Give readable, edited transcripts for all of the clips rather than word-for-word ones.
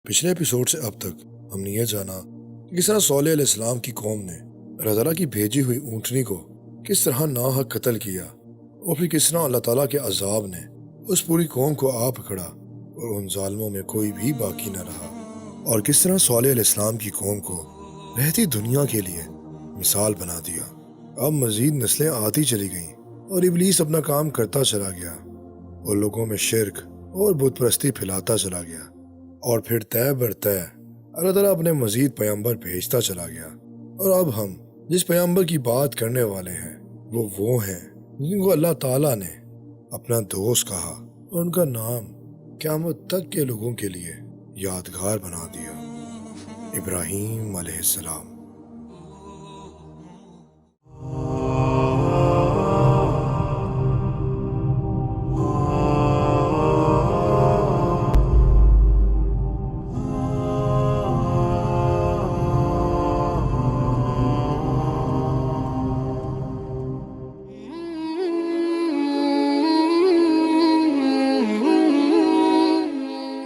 پچھلے ایپیسوڈ سے اب تک ہم نے یہ جانا کہ کس طرح صالح علیہ السلام کی قوم نے اللہ تعالیٰ کی بھیجی ہوئی اونٹنی کو کس طرح ناحق قتل کیا، اور پھر کس طرح اللہ تعالیٰ کے عذاب نے اس پوری قوم کو آ پکڑا اور ان ظالموں میں کوئی بھی باقی نہ رہا، اور کس طرح صالح علیہ السلام کی قوم کو رہتی دنیا کے لیے مثال بنا دیا۔ اب مزید نسلیں آتی چلی گئیں اور ابلیس اپنا کام کرتا چلا گیا اور لوگوں میں شرک اور بت پرستی پھیلاتا چلا گیا، اور پھر طے بر طے اللہ تعالیٰ اپنے مزید پیغمبر بھیجتا چلا گیا۔ اور اب ہم جس پیغمبر کی بات کرنے والے ہیں وہ ہیں جن کو اللہ تعالیٰ نے اپنا دوست کہا اور ان کا نام قیامت تک کے لوگوں کے لیے یادگار بنا دیا، ابراہیم علیہ السلام۔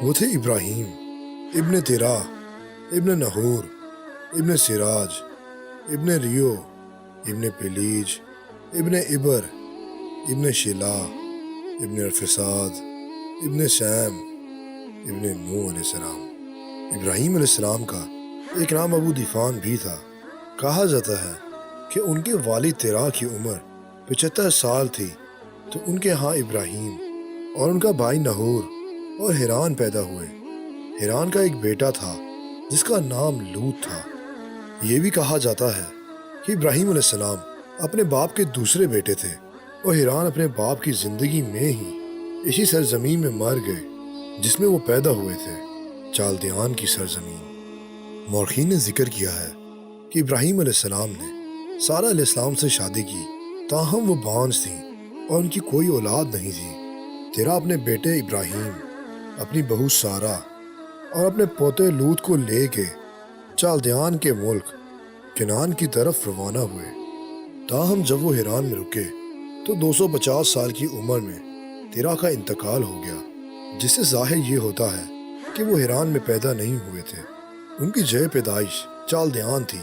وہ تھے ابراہیم ابن تیرا ابن نہور ابن سراج ابن ریو ابن پلیج ابن عبر ابن شلا ابن ارفساد ابن سیم ابن نوح علیہ السلام۔ ابراہیم علیہ السلام کا ایک نام ابو دیفان بھی تھا۔ کہا جاتا ہے کہ ان کے والد تیرا کی عمر 75 سال تھی تو ان کے ہاں ابراہیم اور ان کا بھائی نہور اور حیران پیدا ہوئے۔ حیران کا ایک بیٹا تھا جس کا نام لوط تھا۔ یہ بھی کہا جاتا ہے کہ ابراہیم علیہ السلام اپنے باپ کے دوسرے بیٹے تھے، اور حیران اپنے باپ کی زندگی میں ہی اسی سرزمین میں مر گئے جس میں وہ پیدا ہوئے تھے، چالدیان کی سرزمین۔ مورخین نے ذکر کیا ہے کہ ابراہیم علیہ السلام نے سارہ علیہ السلام سے شادی کی، تاہم وہ بانجھ تھیں اور ان کی کوئی اولاد نہیں تھی۔ تیرا اپنے بیٹے ابراہیم، اپنی بہو سارہ اور اپنے پوتے لوط کو لے کے چالدیان کے ملک کنعان کی طرف روانہ ہوئے۔ تاہم جب وہ حیران میں رکے تو 250 سال کی عمر میں تیرا کا انتقال ہو گیا، جس سے ظاہر یہ ہوتا ہے کہ وہ حیران میں پیدا نہیں ہوئے تھے۔ ان کی جائے پیدائش چالدیان تھی،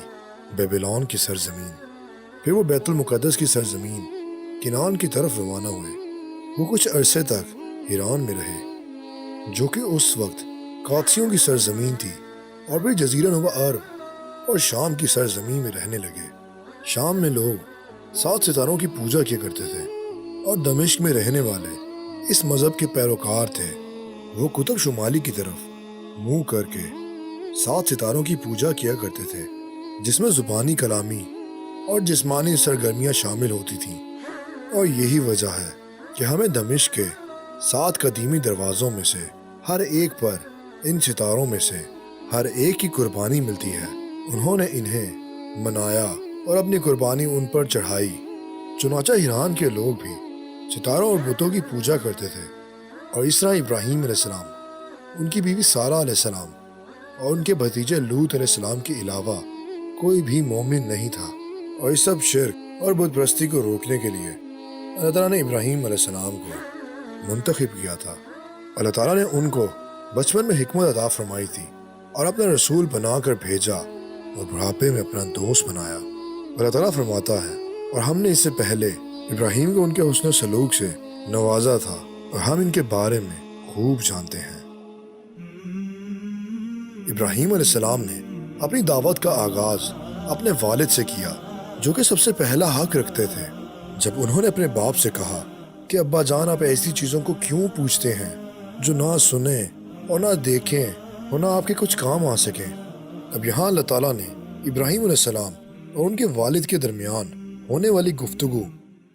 بیبلون کی سرزمین۔ پھر وہ بیت المقدس کی سرزمین کنعان کی طرف روانہ ہوئے۔ وہ کچھ عرصے تک حیران میں رہے، جو کہ اس وقت قادسیوں کی سرزمین تھی، اور پھر جزیرہ نما عرب اور شام کی سرزمین میں رہنے لگے۔ شام میں لوگ 7 ستاروں کی پوجا کیا کرتے تھے، اور دمشق میں رہنے والے اس مذہب کے پیروکار تھے۔ وہ قطب شمالی کی طرف منہ کر کے 7 ستاروں کی پوجا کیا کرتے تھے، جس میں زبانی کلامی اور جسمانی سرگرمیاں شامل ہوتی تھیں۔ اور یہی وجہ ہے کہ ہمیں دمشق کے 7 قدیمی دروازوں میں سے ہر ایک پر ان ستاروں میں سے ہر ایک کی قربانی ملتی ہے۔ انہوں نے انہیں منایا اور اپنی قربانی ان پر چڑھائی۔ چنانچہ ایران کے لوگ بھی ستاروں اور بتوں کی پوجا کرتے تھے، اور اس طرح ابراہیم علیہ السلام، ان کی بیوی سارہ علیہ السلام اور ان کے بھتیجے لوط علیہ السلام کے علاوہ کوئی بھی مومن نہیں تھا۔ اور اس سب شرک اور بت پرستی کو روکنے کے لیے اللہ تعالیٰ نے ابراہیم علیہ السلام کو منتخب کیا تھا۔ اللہ تعالیٰ نے ان کو بچپن میں حکمت عطا فرمائی تھی اور اپنا رسول بنا کر بھیجا، اور بڑھاپے میں اپنا دوست بنایا۔ اللہ تعالیٰ فرماتا ہے، اور ہم نے اس سے پہلے ابراہیم کو ان کے حسن سلوک سے نوازا تھا، اور ہم ان کے بارے میں خوب جانتے ہیں۔ ابراہیم علیہ السلام نے اپنی دعوت کا آغاز اپنے والد سے کیا، جو کہ سب سے پہلا حق رکھتے تھے۔ جب انہوں نے اپنے باپ سے کہا کہ ابا جان، آپ ایسی چیزوں کو کیوں پوچھتے ہیں جو نہ سنیں اور نہ دیکھیں اور نہ آپ کے کچھ کام آ سکیں؟ اب یہاں اللہ تعالیٰ نے ابراہیم علیہ السلام اور ان کے والد کے درمیان ہونے والی گفتگو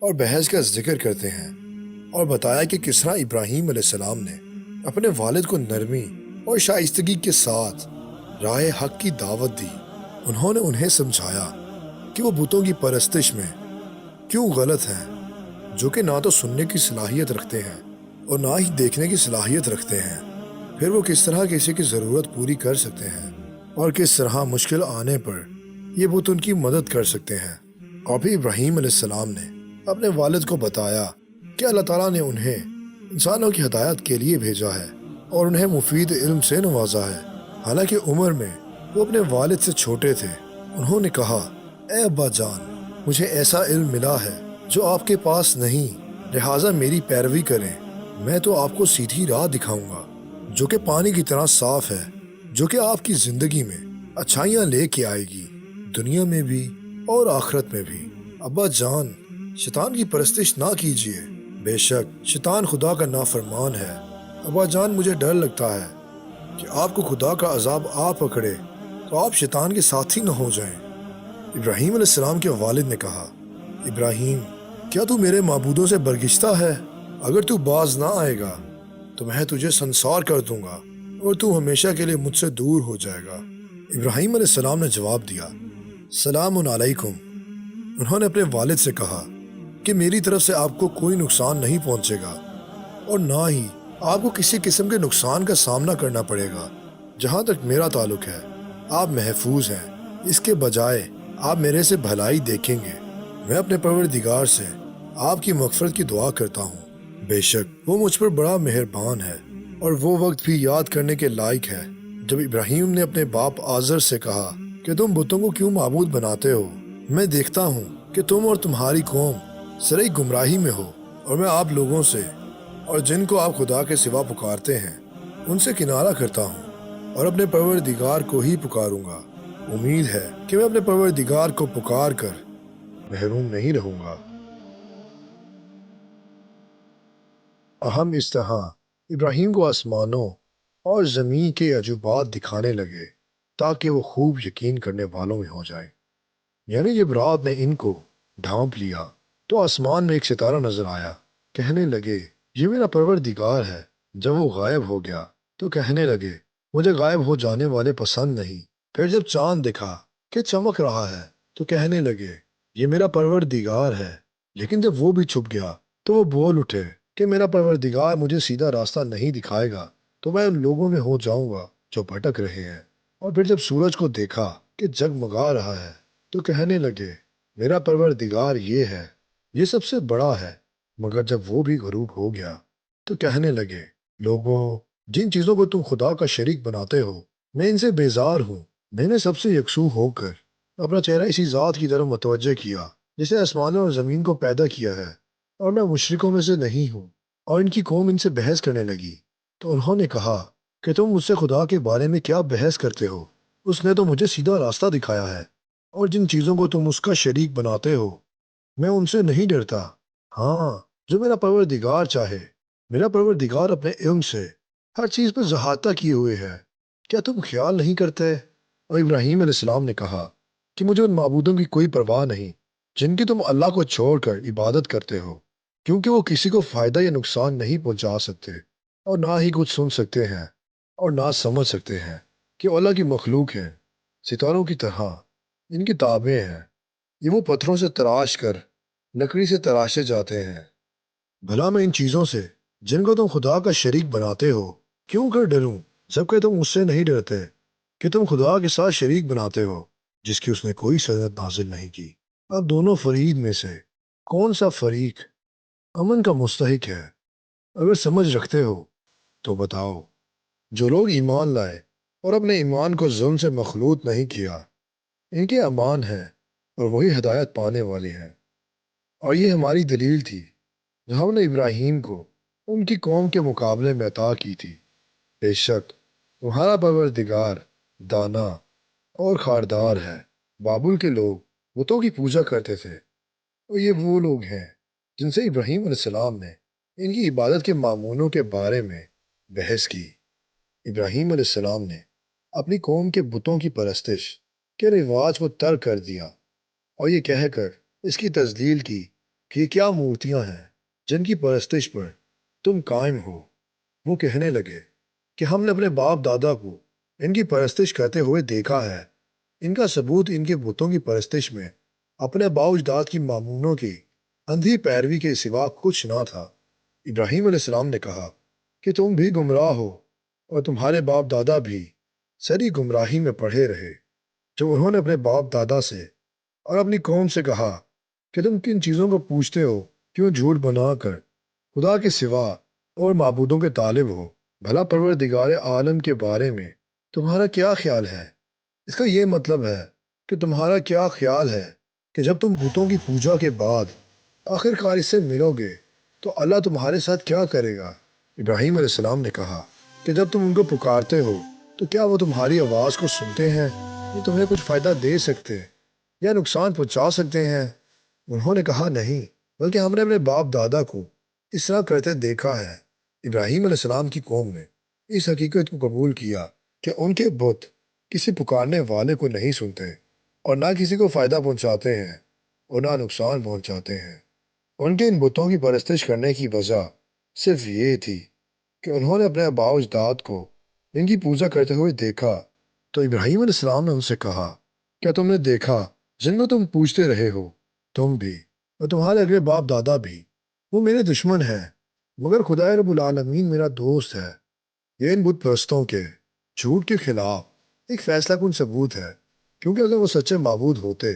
اور بحث کا ذکر کرتے ہیں، اور بتایا کہ کس طرح ابراہیم علیہ السلام نے اپنے والد کو نرمی اور شائستگی کے ساتھ راہ حق کی دعوت دی۔ انہوں نے انہیں سمجھایا کہ وہ بتوں کی پرستش میں کیوں غلط ہیں، جو کہ نہ تو سننے کی صلاحیت رکھتے ہیں اور نہ ہی دیکھنے کی صلاحیت رکھتے ہیں۔ پھر وہ کس طرح کسی کی ضرورت پوری کر سکتے ہیں، اور کس طرح مشکل آنے پر یہ بت ان کی مدد کر سکتے ہیں۔ اور پھر ابراہیم علیہ السلام نے اپنے والد کو بتایا کہ اللہ تعالیٰ نے انہیں انسانوں کی ہدایت کے لیے بھیجا ہے اور انہیں مفید علم سے نوازا ہے، حالانکہ عمر میں وہ اپنے والد سے چھوٹے تھے۔ انہوں نے کہا، اے ابا جان، مجھے ایسا علم ملا ہے جو آپ کے پاس نہیں، لہٰذا میری پیروی کریں۔ میں تو آپ کو سیدھی راہ دکھاؤں گا جو کہ پانی کی طرح صاف ہے، جو کہ آپ کی زندگی میں اچھائیاں لے کے آئے گی، دنیا میں بھی اور آخرت میں بھی۔ ابا جان، شیطان کی پرستش نہ کیجیے، بے شک شیطان خدا کا نافرمان ہے۔ ابا جان، مجھے ڈر لگتا ہے کہ آپ کو خدا کا عذاب آ پکڑے تو آپ شیطان کے ساتھی نہ ہو جائیں۔ ابراہیم علیہ السلام کے والد نے کہا، ابراہیم، کیا تو میرے معبودوں سے برگشتہ ہے؟ اگر تو باز نہ آئے گا تو میں تجھے سنسار کر دوں گا اور تو ہمیشہ کے لیے مجھ سے دور ہو جائے گا۔ ابراہیم علیہ السلام نے جواب دیا، سلام علیکم۔ انہوں نے اپنے والد سے کہا کہ میری طرف سے آپ کو کوئی نقصان نہیں پہنچے گا اور نہ ہی آپ کو کسی قسم کے نقصان کا سامنا کرنا پڑے گا۔ جہاں تک میرا تعلق ہے آپ محفوظ ہیں، اس کے بجائے آپ میرے سے بھلائی دیکھیں گے۔ میں اپنے پروردگار سے آپ کی مغفرت کی دعا کرتا ہوں، بے شک وہ مجھ پر بڑا مہربان ہے۔ اور وہ وقت بھی یاد کرنے کے لائق ہے جب ابراہیم نے اپنے باپ آزر سے کہا کہ تم بتوں کو کیوں معبود بناتے ہو؟ میں دیکھتا ہوں کہ تم اور تمہاری قوم سرئی گمراہی میں ہو، اور میں آپ لوگوں سے اور جن کو آپ خدا کے سوا پکارتے ہیں ان سے کنارہ کرتا ہوں اور اپنے پروردگار کو ہی پکاروں گا۔ امید ہے کہ میں اپنے پروردگار کو پکار کر محروم نہیں رہوں گا۔ اہم استہا ابراہیم کو آسمانوں اور زمین کے عجوبات دکھانے لگے تاکہ وہ خوب یقین کرنے والوں میں ہو جائے۔ یعنی جب رات نے ان کو ڈھانپ لیا تو آسمان میں ایک ستارہ نظر آیا۔ کہنے لگے، یہ میرا پروردگار ہے۔ جب وہ غائب ہو گیا تو کہنے لگے، مجھے غائب ہو جانے والے پسند نہیں۔ پھر جب چاند دکھا کہ چمک رہا ہے تو کہنے لگے، یہ میرا پروردگار ہے۔ لیکن جب وہ بھی چھپ گیا تو وہ بول اٹھے کہ میرا پروردگار مجھے سیدھا راستہ نہیں دکھائے گا تو میں ان لوگوں میں ہو جاؤں گا جو بھٹک رہے ہیں۔ اور پھر جب سورج کو دیکھا کہ جگمگا رہا ہے تو کہنے لگے، میرا پروردگار یہ ہے، یہ سب سے بڑا ہے۔ مگر جب وہ بھی غروب ہو گیا تو کہنے لگے، لوگوں، جن چیزوں کو تم خدا کا شریک بناتے ہو میں ان سے بیزار ہوں۔ میں نے سب سے یکسو ہو کر اپنا چہرہ اسی ذات کی طرف متوجہ کیا جس نے آسمانوں اور زمین کو پیدا کیا ہے، اور میں مشرکوں میں سے نہیں ہوں۔ اور ان کی قوم ان سے بحث کرنے لگی تو انہوں نے کہا کہ تم مجھ سے خدا کے بارے میں کیا بحث کرتے ہو؟ اس نے تو مجھے سیدھا راستہ دکھایا ہے، اور جن چیزوں کو تم اس کا شریک بناتے ہو میں ان سے نہیں ڈرتا۔ ہاں، جو میرا پروردگار چاہے۔ میرا پروردگار اپنے علم سے ہر چیز پر احاطہ کیے ہوئے ہے۔ کیا تم خیال نہیں کرتے؟ اور ابراہیم علیہ السلام نے کہا کہ مجھے ان معبودوں کی کوئی پرواہ نہیں جن کی تم اللہ کو چھوڑ کر عبادت کرتے ہو، کیونکہ وہ کسی کو فائدہ یا نقصان نہیں پہنچا سکتے، اور نہ ہی کچھ سن سکتے ہیں اور نہ سمجھ سکتے ہیں۔ کہ اللہ کی مخلوق ہیں، ستاروں کی طرح ان کی تابع ہیں۔ یہ وہ پتھروں سے تراش کر لکڑی سے تراشے جاتے ہیں۔ بھلا میں ان چیزوں سے جن کو تم خدا کا شریک بناتے ہو کیوں کر ڈروں، جبکہ تم اس سے نہیں ڈرتے کہ تم خدا کے ساتھ شریک بناتے ہو جس کی اس نے کوئی سند نازل نہیں کی۔ اب دونوں فریق میں سے کون سا فریق امن کا مستحق ہے؟ اگر سمجھ رکھتے ہو تو بتاؤ۔ جو لوگ ایمان لائے اور اپنے ایمان کو ظلم سے مخلوط نہیں کیا، ان کے امان ہے اور وہی ہدایت پانے والے ہیں۔ اور یہ ہماری دلیل تھی جو ہم نے ابراہیم کو ان کی قوم کے مقابلے میں عطا کی تھی۔ بے شک تمہارا پروردگار دانا اور خاردار ہے۔ بابل کے لوگ بتوں کی پوجا کرتے تھے، اور یہ وہ لوگ ہیں جن سے ابراہیم علیہ السلام نے ان کی عبادت کے معمولوں کے بارے میں بحث کی۔ ابراہیم علیہ السلام نے اپنی قوم کے بتوں کی پرستش کے رواج کو ترک کر دیا اور یہ کہہ کر اس کی تذلیل کی کہ یہ کیا مورتیاں ہیں جن کی پرستش پر تم قائم ہو۔ وہ کہنے لگے کہ ہم نے اپنے باپ دادا کو ان کی پرستش کرتے ہوئے دیکھا ہے۔ ان کا ثبوت ان کے بتوں کی پرستش میں اپنے باؤ اجداد کی معمولوں کی اندھی پیروی کے سوا کچھ نہ تھا۔ ابراہیم علیہ السلام نے کہا کہ تم بھی گمراہ ہو اور تمہارے باپ دادا بھی سری گمراہی میں پڑے رہے۔ جب انہوں نے اپنے باپ دادا سے اور اپنی قوم سے کہا کہ تم کن چیزوں کو پوچھتے ہو، کیوں جھوٹ بنا کر خدا کے سوا اور معبودوں کے طالب ہو؟ بھلا پروردگار عالم کے بارے میں تمہارا کیا خیال ہے؟ اس کا یہ مطلب ہے کہ تمہارا کیا خیال ہے کہ جب تم بتوں کی پوجا کے بعد آخر کار اس سے ملو گے تو اللہ تمہارے ساتھ کیا کرے گا؟ ابراہیم علیہ السلام نے کہا کہ جب تم ان کو پکارتے ہو تو کیا وہ تمہاری آواز کو سنتے ہیں؟ یہ تمہیں کچھ فائدہ دے سکتے یا نقصان پہنچا سکتے ہیں؟ انہوں نے کہا نہیں، بلکہ ہم نے اپنے باپ دادا کو اس طرح کرتے دیکھا ہے۔ ابراہیم علیہ السلام کی قوم نے اس حقیقت کو قبول کیا کہ ان کے بت کسی پکارنے والے کو نہیں سنتے اور نہ کسی کو فائدہ پہنچاتے ہیں اور نہ نقصان پہنچاتے ہیں۔ ان کے ان بتوں کی پرستش کرنے کی وجہ صرف یہ تھی کہ انہوں نے اپنے آباء و اجداد کو ان کی پوجا کرتے ہوئے دیکھا۔ تو ابراہیم علیہ السلام نے ان سے کہا، کیا تم نے دیکھا جن کو تم پوجتے رہے ہو، تم بھی اور تمہارے اگلے باپ دادا بھی، وہ میرے دشمن ہیں، مگر خدا رب العالمین میرا دوست ہے۔ یہ ان بت پرستوں کے جھوٹ کے خلاف ایک فیصلہ کن ثبوت ہے، کیونکہ اگر وہ سچے معبود ہوتے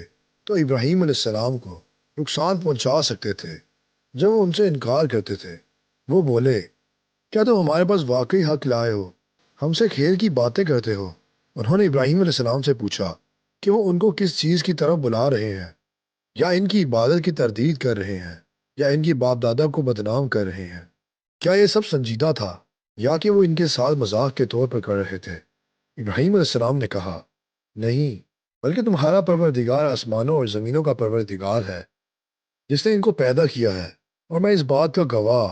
تو ابراہیم علیہ السلام کو نقصان پہنچا سکتے تھے جب وہ ان سے انکار کرتے تھے۔ وہ بولے، کیا تم ہمارے پاس واقعی حق لائے ہو؟ ہم سے کھیل کی باتیں کرتے ہو؟ انہوں نے ابراہیم علیہ السلام سے پوچھا کہ وہ ان کو کس چیز کی طرف بلا رہے ہیں، یا ان کی عبادت کی تردید کر رہے ہیں، یا ان کی باپ دادا کو بدنام کر رہے ہیں؟ کیا یہ سب سنجیدہ تھا یا کہ وہ ان کے ساتھ مذاق کے طور پر کر رہے تھے؟ ابراہیم علیہ السلام نے کہا، نہیں، بلکہ تمہارا پروردگار آسمانوں اور زمینوں کا پروردگار ہے، جس نے ان کو پیدا کیا ہے، اور میں اس بات کا گواہ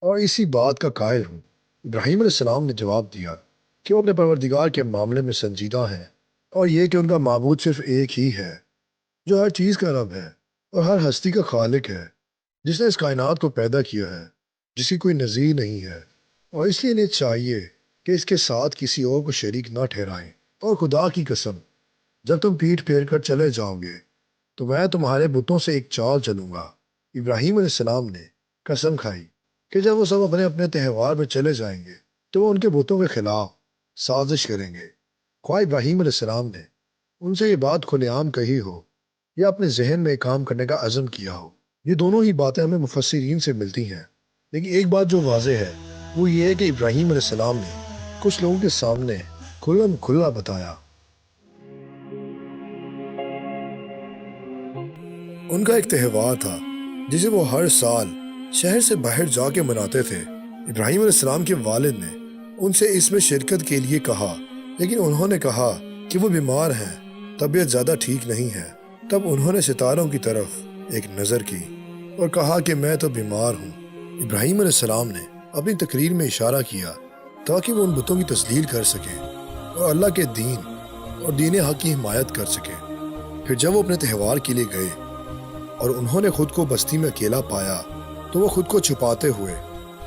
اور اسی بات کا قائل ہوں۔ ابراہیم علیہ السلام نے جواب دیا کہ وہ اپنے پروردگار کے معاملے میں سنجیدہ ہیں، اور یہ کہ ان کا معبود صرف ایک ہی ہے، جو ہر چیز کا رب ہے اور ہر ہستی کا خالق ہے، جس نے اس کائنات کو پیدا کیا ہے، جس کی کوئی نظیر نہیں ہے، اور اس لیے انہیں چاہیے کہ اس کے ساتھ کسی اور کو شریک نہ ٹھہرائیں۔ اور خدا کی قسم، جب تم پیٹھ پھیر کر چلے جاؤ گے تو میں تمہارے بتوں سے ایک چال چلوں گا۔ ابراہیم علیہ السلام نے قسم کھائی کہ جب وہ سب اپنے اپنے تہوار میں چلے جائیں گے تو وہ ان کے بتوں کے خلاف سازش کریں گے، خواہ ابراہیم علیہ السلام نے ان سے یہ بات کھلے عام کہی ہو یا اپنے ذہن میں کام کرنے کا عزم کیا ہو۔ یہ دونوں ہی باتیں ہمیں مفسرین سے ملتی ہیں، لیکن ایک بات جو واضح ہے وہ یہ ہے کہ ابراہیم علیہ السلام نے کچھ لوگوں کے سامنے کھلم کھلا بتایا۔ ان کا ایک تہوار تھا جسے وہ ہر سال شہر سے باہر جا کے مناتے تھے۔ ابراہیم علیہ السلام کے والد نے ان سے اس میں شرکت کے لیے کہا، لیکن انہوں نے کہا کہ وہ بیمار ہیں، طبیعت زیادہ ٹھیک نہیں ہے۔ تب انہوں نے ستاروں کی طرف ایک نظر کی اور کہا کہ میں تو بیمار ہوں۔ ابراہیم علیہ السلام نے اپنی تقریر میں اشارہ کیا تاکہ وہ ان بتوں کی تذلیل کر سکیں اور اللہ کے دین اور دین حق کی حمایت کر سکیں۔ پھر جب وہ اپنے تہوار کے لیے گئے اور انہوں نے خود کو بستی میں اکیلا پایا تو وہ خود کو چھپاتے ہوئے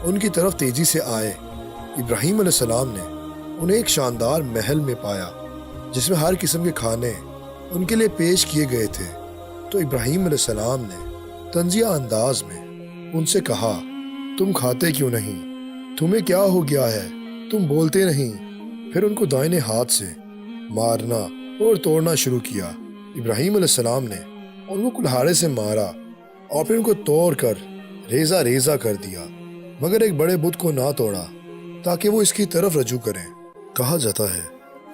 ان کی طرف تیزی سے آئے۔ ابراہیم علیہ السلام نے انہیں ایک شاندار محل میں پایا جس میں ہر قسم کے کھانے ان کے لیے پیش کیے گئے تھے۔ تو ابراہیم علیہ السلام نے طنزیہ انداز میں ان سے کہا، تم کھاتے کیوں نہیں؟ تمہیں کیا ہو گیا ہے؟ تم بولتے نہیں؟ پھر ان کو دائنے ہاتھ سے مارنا اور توڑنا شروع کیا۔ ابراہیم علیہ السلام نے ان کو کلہاڑے سے مارا اور پھر ان کو توڑ کر ریزہ ریزہ کر دیا، مگر ایک بڑے بت کو نہ توڑا تاکہ وہ اس کی طرف رجوع کریں۔ کہا جاتا ہے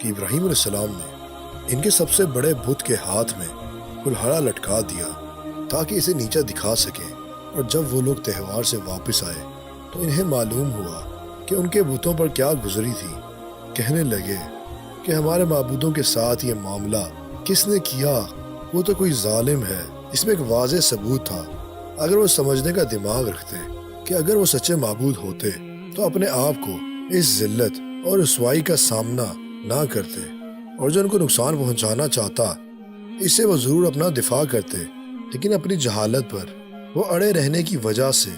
کہ ابراہیم علیہ السلام نے ان کے سب سے بڑے بت کے ہاتھ میں کلہاڑا لٹکا دیا تاکہ اسے نیچا دکھا سکیں، اور جب وہ لوگ تہوار سے واپس آئے تو انہیں معلوم ہوا کہ ان کے بتوں پر کیا گزری تھی۔ کہنے لگے کہ ہمارے معبودوں کے ساتھ یہ معاملہ کس نے کیا؟ وہ تو کوئی ظالم ہے۔ اس میں ایک واضح ثبوت تھا، اگر وہ سمجھنے کا دماغ رکھتے کہ اگر وہ سچے معبود ہوتے تو اپنے آپ کو اس ذلت اور رسوائی کا سامنا نہ کرتے، اور جو ان کو نقصان پہنچانا چاہتا اس سے وہ ضرور اپنا دفاع کرتے، لیکن اپنی جہالت پر وہ اڑے رہنے کی وجہ سے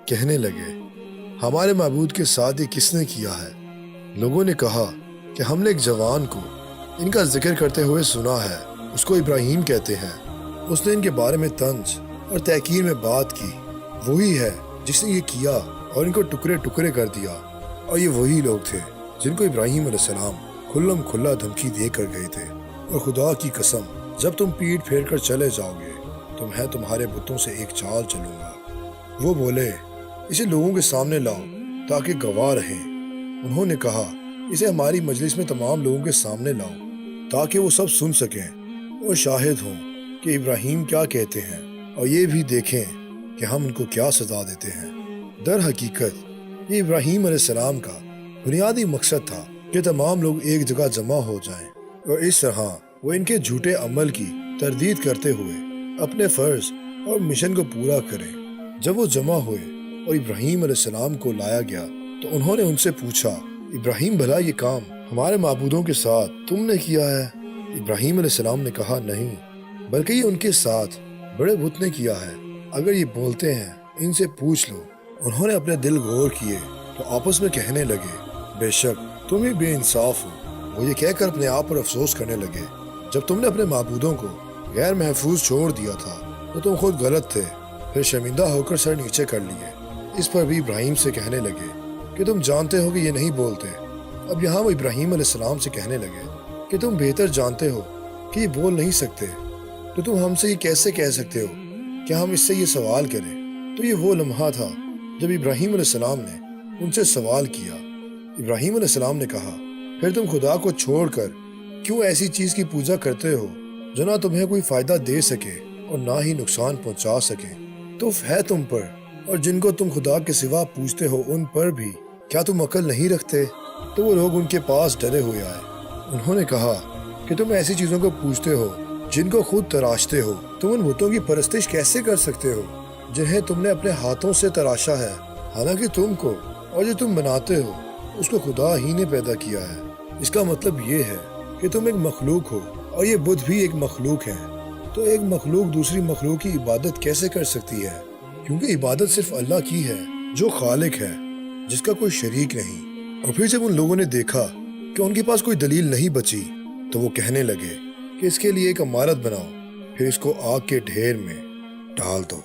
کہنے لگے، ہمارے معبود کے ساتھ یہ کس نے کیا ہے؟ لوگوں نے کہا کہ ہم نے ایک جوان کو ان کا ذکر کرتے ہوئے سنا ہے، اس کو ابراہیم کہتے ہیں، اس نے ان کے بارے میں طنز اور تحقیر میں بات کی، وہی ہے جس نے یہ کیا اور ان کو ٹکڑے ٹکڑے کر دیا۔ اور یہ وہی لوگ تھے جن کو ابراہیم علیہ السلام کھلم کھلا دھمکی دے کر گئے تھے۔ اور خدا کی قسم، جب تم پیٹ پھیر کر چلے جاؤ گے تو میں تمہارے بتوں سے ایک چال چلوں گا۔ وہ بولے، اسے لوگوں کے سامنے لاؤ تاکہ گواہ رہیں۔ انہوں نے کہا، اسے ہماری مجلس میں تمام لوگوں کے سامنے لاؤ تاکہ وہ سب سن سکیں اور شاہد ہوں کہ ابراہیم کیا کہتے ہیں، اور یہ بھی دیکھیں کہ ہم ان کو کیا سزا دیتے ہیں۔ در حقیقت یہ ابراہیم علیہ السلام کا بنیادی مقصد تھا کہ تمام لوگ ایک جگہ جمع ہو جائیں، اور اس طرح وہ ان کے جھوٹے عمل کی تردید کرتے ہوئے اپنے فرض اور مشن کو پورا کریں۔ جب وہ جمع ہوئے اور ابراہیم علیہ السلام کو لایا گیا تو انہوں نے ان سے پوچھا، ابراہیم بھلا یہ کام ہمارے معبودوں کے ساتھ تم نے کیا ہے؟ ابراہیم علیہ السلام نے کہا، نہیں، بلکہ یہ ان کے ساتھ بڑے بت نے کیا ہے۔ اگر یہ بولتے ہیں ان سے پوچھ لو۔ انہوں نے اپنے دل غور کیے تو آپس میں کہنے لگے، بے شک تم ہی بے انصاف ہو۔ وہ یہ کہہ کر اپنے آپ پر افسوس کرنے لگے، جب تم نے اپنے معبودوں کو غیر محفوظ چھوڑ دیا تھا تو تم خود غلط تھے، پھر شرمندہ ہو کر سر نیچے کر لیے۔ اس پر بھی ابراہیم سے کہنے لگے کہ تم جانتے ہو کہ یہ نہیں بولتے۔ اب یہاں وہ ابراہیم علیہ السلام سے کہنے لگے کہ تم بہتر جانتے ہو کہ یہ بول نہیں سکتے، تو تم ہم سے یہ کیسے کہہ سکتے ہو کہ ہم اس سے یہ سوال کریں؟ تو یہ وہ لمحہ تھا جب ابراہیم علیہ السلام نے ان سے سوال کیا۔ ابراہیم علیہ السلام نے کہا، پھر تم خدا کو چھوڑ کر کیوں ایسی چیز کی پوجا کرتے ہو جو نہ تمہیں کوئی فائدہ دے سکے اور نہ ہی نقصان پہنچا سکے؟ تو ہے تم پر اور جن کو تم خدا کے سوا پوجتے ہو ان پر بھی، کیا تم عقل نہیں رکھتے؟ تو وہ لوگ ان کے پاس ڈرے ہوئے آئے۔ انہوں نے کہا کہ تم ایسی چیزوں کو پوجتے ہو جن کو خود تراشتے ہو، تم ان بتوں کی پرستش کیسے کر سکتے ہو جنہیں تم نے اپنے ہاتھوں سے تراشا ہے؟ حالانکہ تم کو اور جو تم بناتے ہو اس کو خدا ہی نے پیدا کیا ہے۔ اس کا مطلب یہ ہے کہ تم ایک مخلوق ہو اور یہ بت بھی ایک مخلوق ہے۔ تو ایک مخلوق دوسری مخلوق کی عبادت کیسے کر سکتی ہے؟ کیونکہ عبادت صرف اللہ کی ہے جو خالق ہے، جس کا کوئی شریک نہیں۔ اور پھر جب ان لوگوں نے دیکھا کہ ان کے پاس کوئی دلیل نہیں بچی تو وہ کہنے لگے کہ اس کے لیے ایک عمارت بناؤ، پھر اس کو آگ کے ڈھیر میں ڈال دو۔